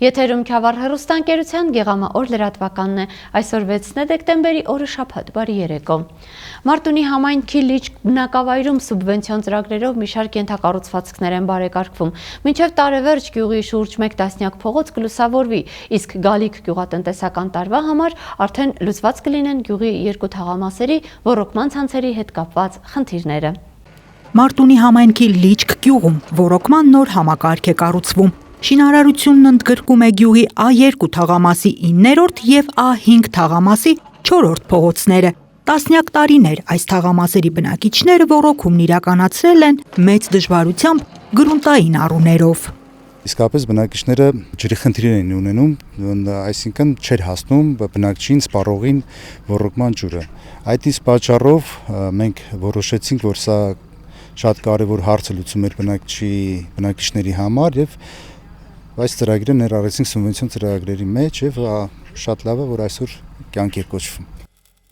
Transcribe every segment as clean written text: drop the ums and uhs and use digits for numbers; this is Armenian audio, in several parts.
Եթերում Քյավառ հեռուստաընկերության Գեղամա օր լրատվականն է, այսօր 6 դեկտեմբերի օրը շաբաթ, բարի երեկո։ Մարտունի համայնքի լիճ բնակավայրում սուբվենցիոն ծրագրերով մի շարք ենթակառուցվածքներ են բարեկարգվում։ Մինչև տարեվերջ գյուղի շուրջ 1 տասնյակ փողոց կլուսավորվի, իսկ գալիք գյուղատնտեսական տարվա համար արդեն լուծված կլինեն գյուղի 2 թաղամասերի ոռոգման ցանցերի հետ կապված խնդիրները։ Մարտունի համայնքի լիճք գյուղում ոռոգման նոր համակարգ է կառուցվում։ Շինարարությունն ընդգրկում է գյուղի A2 թաղամասի 9-րդ և A5 թաղամասի 4-րդ փողոցները։ Տասնյակ տարիներ այս թաղամասերի բնակիչները ոռոգումն իրականացրել են մեծ դժվարությամբ գրունտային առուներով։ Իսկապես բնակիչները ջրի խնդիրներ են ունենում, այսինքն չէր հասնում բնակչին սպառողին ոռոգման ջուրը։ Այդ իսկ պատճառով մենք որոշեցինք, որ սա շատ կարևոր հարց է լուծում մեր բնակիչների համար եւ այս ծրագիրը ներառեցինք սուբվենցիոն ծրագրերի մեջ եւ շատ լավ է, որ այսօր կյանքի է կոչվում։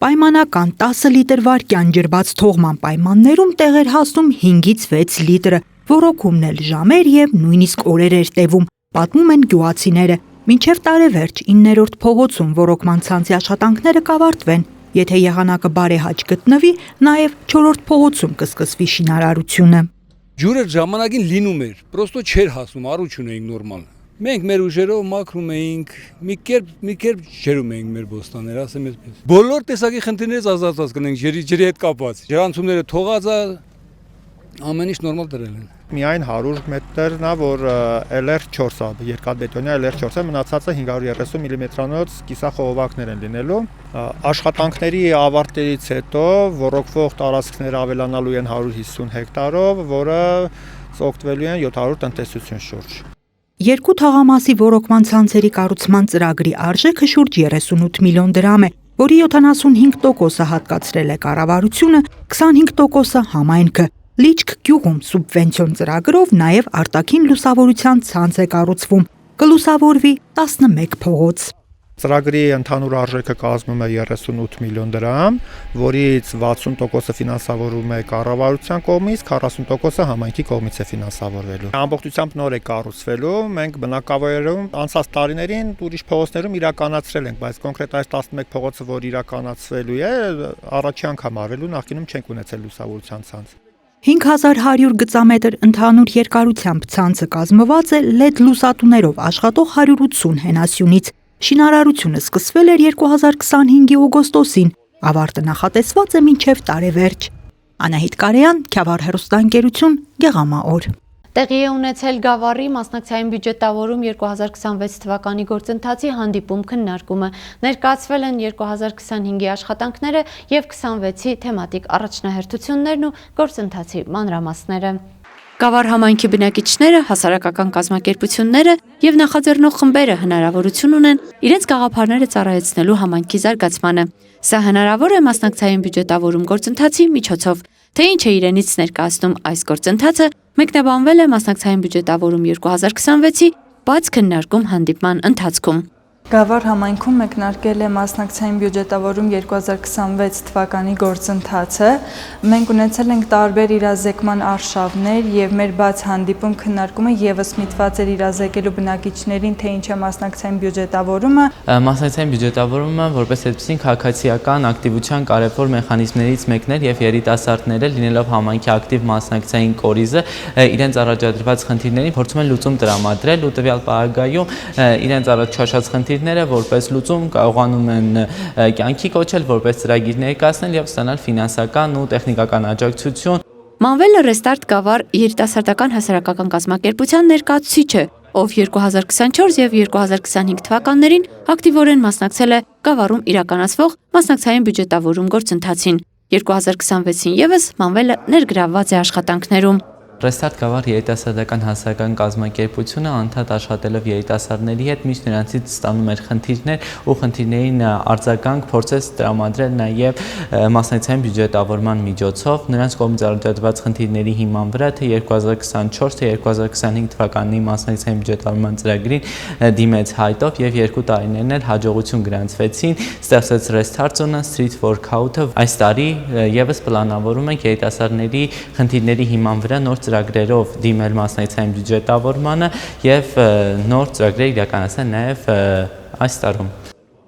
Պայմանական 10 լիտր վարկյան ջրված թողման պայմաններում տեղ էր հասնում 5-ից 6 լիտրը, ոռոգումն էլ ժամեր եւ նույնիսկ օրեր էր տևում, պատմում են գյուղացիները։ Մինչև տարեվերջ 9-րդ փողոցում ոռոգման ցանցի աշխատանքները կավարտվեն, եթե եղանակը բարեհաճ գտնվի, նաեւ 4-րդ փողոցում կսկսվի շինարարությունը։ Ջուրը ժամանակին լինում էր, պրոստո չէր հասնում, առուչ ունեինք նորմալ։ Մենք մեր ուժերով մաքրում էինք, մի կերպ ջերում էինք մեր բոստանները, ասեմ այսպես։ Բոլոր տեսակի խնդիրներից ազատված կնենք ջրի հետ կապված։ Ջրանցումները թողած է, ամեն ինչ նորմալ դրել են։ Միայն 100 մետրն է, որ LR4 է, երկաթբետոնյա LR4 է, մնացածը 530 մմ-անոց կիսախողովակներ են լինելու։ Աշխատանքների ավարտելուց հետո ոռոգվող տարածքները ավելանալու են 150 հեկտարով, որը օգտվելու են 700 տնտեսություն շուրջ։ 2 թաղամասի ոռոգման ցանցերի կառուցման ծրագրի արժեքը շուրջ 38 միլիոն դրամ է, որի 75%-ը հատկացրել է կառավարությունը, 25%-ը համայնքը։ Լիճք գյուղում սուբվենցիոն ծրագրով նաև արտաքին լուսավորության ցանց է կառուցվում, կլուսավորվի 11 փողոց։ Ծրագրի ընդհանուր արժեքը կազմում է 38 միլիոն դրամ, որից 60%-ը ֆինանսավորվում է կառավարության կողմից, 40%-ը համայնքի կողմից է ֆինանսավորվելու։ Ամբողջությամբ նոր է կառուցվելու, մենք բնակավայրերում անցած տարիներին ուրիշ փողոցներում իրականացրել ենք, բայց կոնկրետ այս 11 փողոցը, որ իրականացվելու է, առաջի անգամ արվելու, նախկինում չենք ունեցել լուսավորության ցանց։ 5100 գծամետր ընդհանուր երկարությամբ ցանցը կազմված է LED լուսատուներով աշխատող 180 հենասյունից։ Շինարարությունը սկսվել էր 2025-ի օգոստոսին, ավարտը նախատեսված է մինչև տարեվերջ։ Անահիտ Կարեյան, Քյավառ հեռուստաընկերություն, Գեղամա օր։ Տեղի է ունեցել Գավառի մասնակցային բյուջետավորում 2026 թվականի գործընթացի հանդիպում քննարկումը։ Ներկայացվել են 2025-ի աշխատանքները եւ 26-ի թեմատիկ առաջնահերթություններն ու գործընթացի մանրամասները։ Գավառ համայնքի բնակիչները, հասարակական կազմակերպությունները եւ նախաձեռնող խմբերը հնարավորություն ունեն իրենց գաղափարները ծառայեցնելու համայնքի զարգացմանը։ Սա հնարավոր է մասնակցային բյուջետավորում գործընթացի միջոցով։ Թե ինչ է իրենից ներկայացնում այս գործընթացը, մեկնաբանվել է մասնակցային բյուջետավորում 2026-ի բաց քննարկում հանդիպման ընթացքում։ Գավառ համայնքում մեկնարկել է մասնակցային բյուջետավորում 2026 թվականի գործընթացը։ Մենք ունեցել ենք տարբեր իրազեկման արշավներ եւ մեր բաց հանդիպում քննարկումը եւս միտված էր իրազեկելու բնակիչներին, թե ինչ է մասնակցային բյուջետավորումը։ Մասնակցային բյուջետավորումը որպես այդպիսին քաղաքացիական ակտիվության կարևոր մեխանիզմներից մեկն է եւ երիտասարդները լինելով համայնքի ակտիվ մասնակցային կորիզը իրենց առաջադրված խնդիրներին փորձում են լուծում տրամադրել ու տվյալ պարագայում իրենց առաջ խնդիրները որպես լուծում կարողանում են կյանքի կոչել, որպես ծրագիր ներկայացնել եւ ստանալ ֆինանսական ու տեխնիկական աջակցություն։ Մանվելը Restart Գավառ երիտասարդական հասարակական կազմակերպության ներկայացուցիչը, ով 2024 եւ 2025 թվականներին ակտիվորեն մասնակցել է Գավառում իրականացվող մասնակցային բյուջետավորում գործընթացին։ 2026-ին եւս Մանվելը ներգրավված է աշխատանքներում։ Restart Գավառ երիտասարդական հասարակական կազմակերպությունը անդադ աշխատելով երիտասարդների հետ միշտ նրանցից ստանում էր խնդիրներ ու խնդիրներին արձագանք փորձեց տրամադրել նաև մասնակցային բյուջետավորման միջոցով նրանց կողմից առաջադրված խնդիրների հիման վրա թե 2024 թե 2025 թվականի մասնակցային բյուջետավորման ծրագրին դիմեց հայտով եւ 2 տարիներն էլ հաջողություն գրանցվեցին, ստեղծեց Restart Zone Street Workout-ը։ Այս տարի եւս պլանավորում ենք երիտասարդների խնդիրների հիման վրա նոր ծրագրերով դիմել մասնակցային բյուջետավորմանը եւ նոր ծրագրեր իրականացնել նաեւ այս տարում։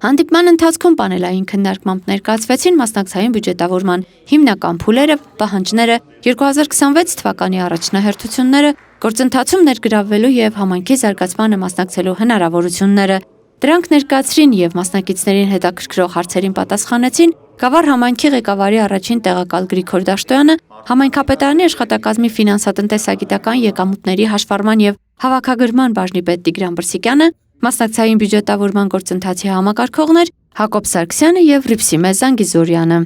Հանդիպման ընթացքում պանելային քննարկմամբ ներկայացվեցին մասնակցային բյուջետավորման հիմնական փուլերը, պահանջները, 2026 թվականի առաջնահերթությունները, գործընթացում ներգրավվելու եւ համայնքի զարգացմանը մասնակցելու հնարավորությունները։ Դրանք ներկայացրին եւ մասնակիցներին հետաքրքրող հարցերին պատասխանեցին Գավառ համայնքի ղեկավարի առաջին տեղակալ Գրիգոր Դաշտոյանը, համայնքապետարանի աշխատակազմի ֆինանսատնտեսագիտական եկամուտների հաշվառման եւ հավաքագրման բաժնի պետ Տիգրան Բրսիկյանը, մասնակցային բյուջետավորման գործընթացի համակարգողներ Հակոբ Սարգսյանը եւ Ռիփսիմե Զանգիզորյանը։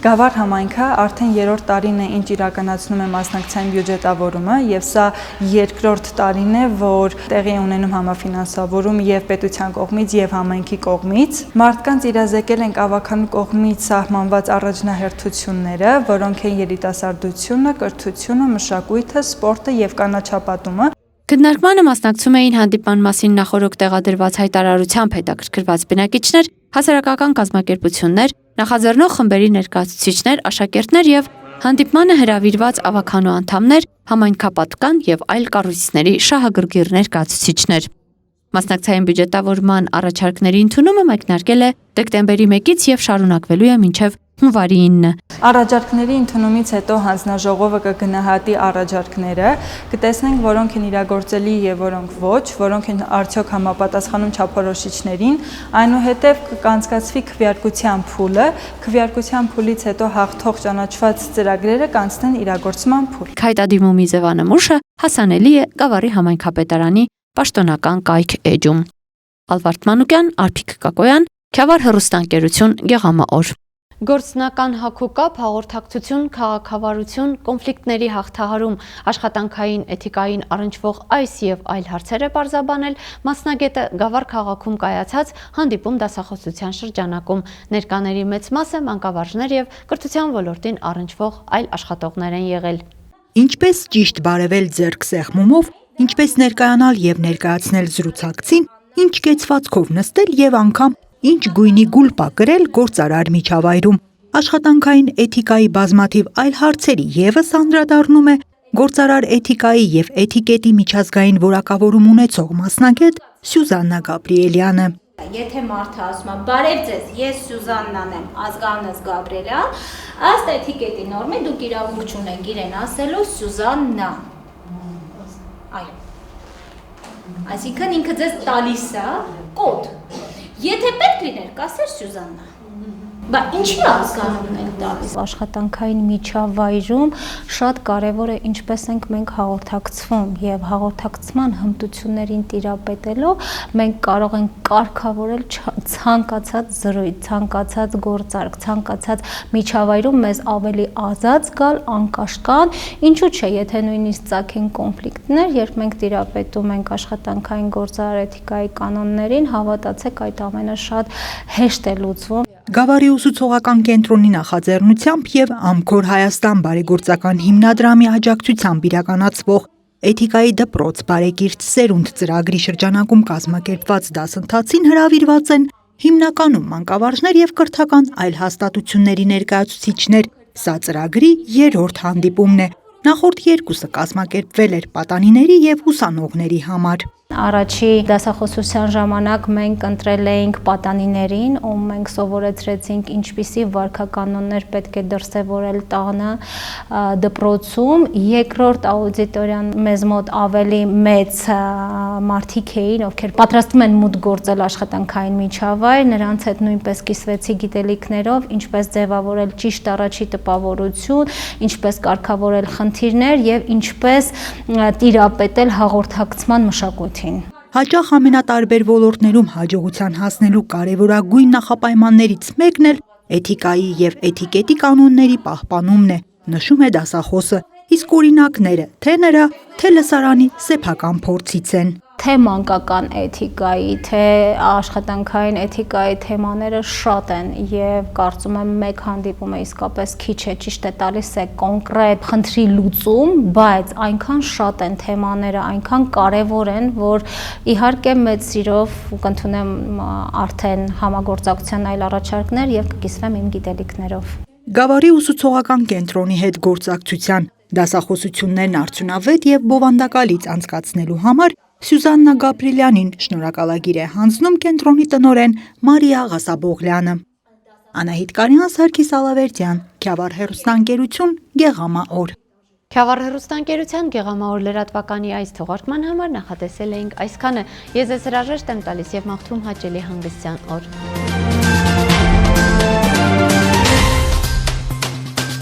Գավառ համայնքը արդեն 3-րդ տարին է ինչ իրականացնում է մասնակցային բյուջետավորումը եւ սա երկրորդ տարին է, որ տեղի է ունենում համաֆինանսավորում եւ պետության կողմից եւ համայնքի կողմից։ Մարդկանց իրազեկել ենք ավականու կողմից սահմանված առաջնահերթությունները, որոնք են երիտասարդությունը, կրթությունը, մշակույթը, սպորտը եւ կանաչապատումը։ Քննարկմանը մասնակցում էին հանդիպման մասին նախորոք տեղադրված հայտարարությամբ հետաքրքրված բնակիչներ, հասարակական կազմակերպություններ, նախաձեռնող խմբերի ներկայացուցիչներ, աշակերտներ եւ հանդիպմանը հրավիրված ավականու անդամներ, համայնքապատկան եւ այլ կառույցների շահագրգիռ ներկայացուցիչներ։ Մասնակցային բյուջետավորման առաջարկների ընդունումը մեկնարկել է դեկտեմբերի 1-ից եւ շարունակվելու է մինչեւ հունվարի 9-ը։ Առաջարկների ընդունումից հետո հանձնաժողովը կգնահատի առաջարկները, կտեսնենք որոնք են իրագործելի եւ որոնք ոչ, որոնք են արդյոք համապատասխանում չափորոշիչներին, այնուհետեւ կանցկացվի քվեարկության փուլը, քվեարկության փուլից հետո հաղթող ճանաչված ծրագրերը կանցնեն իրագործման փուլ։ Քայտադիմումի ձևանմուշը հասանելի է Գավառի համայնքապետարանի պաշտոնական կայք էջում։ Ալվարդ Մանուկյան, Արփիկ Կակոյան, Քյավառ հեռուստաընկերություն, Գեղամաօր։ Գործնական հագուկապ, հաղորդակցություն, քաղաքավարություն, կոնֆլիկտների հաղթահարում, աշխատանքային էթիկային առնչվող այս եւ այլ հարցեր է պարզաբանել մասնագետը Գավառ քաղաքում կայացած հանդիպում դասախոսության շրջանակում։ Ներկաների մեծ մասը մանկավարժներ եւ կրթության ոլորտին առնչվող այլ աշխատողներ են եղել։ Ինչպես ճիշտ բարևել ձեռք սեղմումով, ինչպես ներկայանալ եւ ներկայացնել զրուցակցին, ինչ կեցվածքով նստել եւ անգամ ինչ գույնի գուլպա կրել գործարար միջավայրում։ Աշխատանքային էթիկայի բազմաթիվ այլ հարցերի եւս անդրադառնում է գործարար էթիկայի եւ էթիկետի միջազգային որակավորում ունեցող մասնագետ Սյուզաննա Գաբրիելյանը։ Եթե մարդը ասում է բարև ձեզ, ես Սյուզաննան եմ, ազգանս Գաբրիելյան, ըստ էթիկետի նորմի դուք իրավունք չունեք իրեն ասելու Սյուզաննա։ Այո։ Այսինքն ինքը ձեզ տալիս է կոդ։ Եթե պետք լիներ, կասեր Սյուզաննա։ Բա ինչի ազգանունն եք տալիս։ Աշխատանքային միջավայրում շատ կարևոր է ինչպես ենք մենք հաղորդակցվում եւ հաղորդակցման հմտություններին տիրապետելով մենք կարող ենք կարգավորել ցանկացած զրույց, ցանկացած գործարք, ցանկացած միջավայրում մեզ ավելի ազատ զգալ, անկաշկան, ինչու՞ չէ, եթե նույնիսկ ծագեն կոնֆլիկտներ, երբ մենք տիրապետում ենք աշխատանքային գործարար էթիկայի կանոններին, հավատացեք այդ ամենը շատ հեշտ է լուծվում։ Գավառի ուսուցողական կենտրոնի նախաձեռնությամբ եւ Ամքոր Հայաստան բարեգործական հիմնադրամի աջակցությամբ իրականացվող Էթիկայի դպրոց բարեկիրթ սերունդ ծրագրի շրջանակում կազմակերպված դասընթացին հրավիրված են հիմնականում մանկավարժներ եւ կրթական այլ հաստատությունների ներկայացուցիչներ։ Սա ծրագրի 3-րդ հանդիպումն է։ Նախորդ երկուսը կազմակերպվել էր պատանիների եւ ուսանողների համար։ Առաջի դասախոսության ժամանակ մենք ընտրել էինք պատանիներին, ում մենք սովորեցրեցինք ինչպիսի վարքականոններ պետք է դրսևորել տանը դպրոցում։ Երկրորդ աուդիտորիան մեզ մոտ ավելի մեծ մարդիկ էին, ովքեր պատրաստվում են մուտք գործել աշխատանքային միջավայր, նրանց հետ նույնպես կիսվեցի գիտելիքներով, ինչպես ձևավորել ճիշտ առաջի տպավորություն, ինչպես կարգավորել խնդիրներ եւ ինչպես տիրապետել հաղորդակցման մշակույթին։ Հաճախ ամենատարբեր ոլորտներում հաջողության հասնելու կարևորագույն նախապայմաններից մեկն էլ էթիկայի եւ էթիկետի կանոնների պահպանումն է, նշում է դասախոսը, իսկ օրինակները թե նրա, թե լսարանի սեփական փորձից են։ Թե մանկական էթիկայի, թե աշխատանքային էթիկայի թեմաները շատ են եւ կարծում եմ մեկ հանդիպումը իսկապես քիչ է, ճիշտ է տալիս է կոնկրետ խնդրի լուծում, բայց այնքան շատ են թեմաները, այնքան կարեւոր են, որ իհարկե մեծ սիրով կընդունեմ արդեն համագործակցության այլ առաջարկներ եւ կկիսվեմ իմ գիտելիքներով։ Գավառի ուսուցողական կենտրոնի հետ գործակցության Դասախոսություններն արդյունավետ եւ բովանդակալից անցկացնելու համար Սյուզաննա Գաբրիելյանին շնորհակալագիր է հանձնում կենտրոնի տնօրեն Մարիա Ղասաբողլյանը։ Անահիտ Կարյան, Սարգիս Ալավերդյան, Քյավառ հեռուստաընկերություն, Գեղամա օր։ Քյավառ հեռուստաընկերության Գեղամա օր լրատվականի այս թողարկման համար նախատեսել էինք այսքանը։ Ես ձեզ հրաժեշտ եմ տալիս եւ մաղթում հաճելի հանգստյան օր։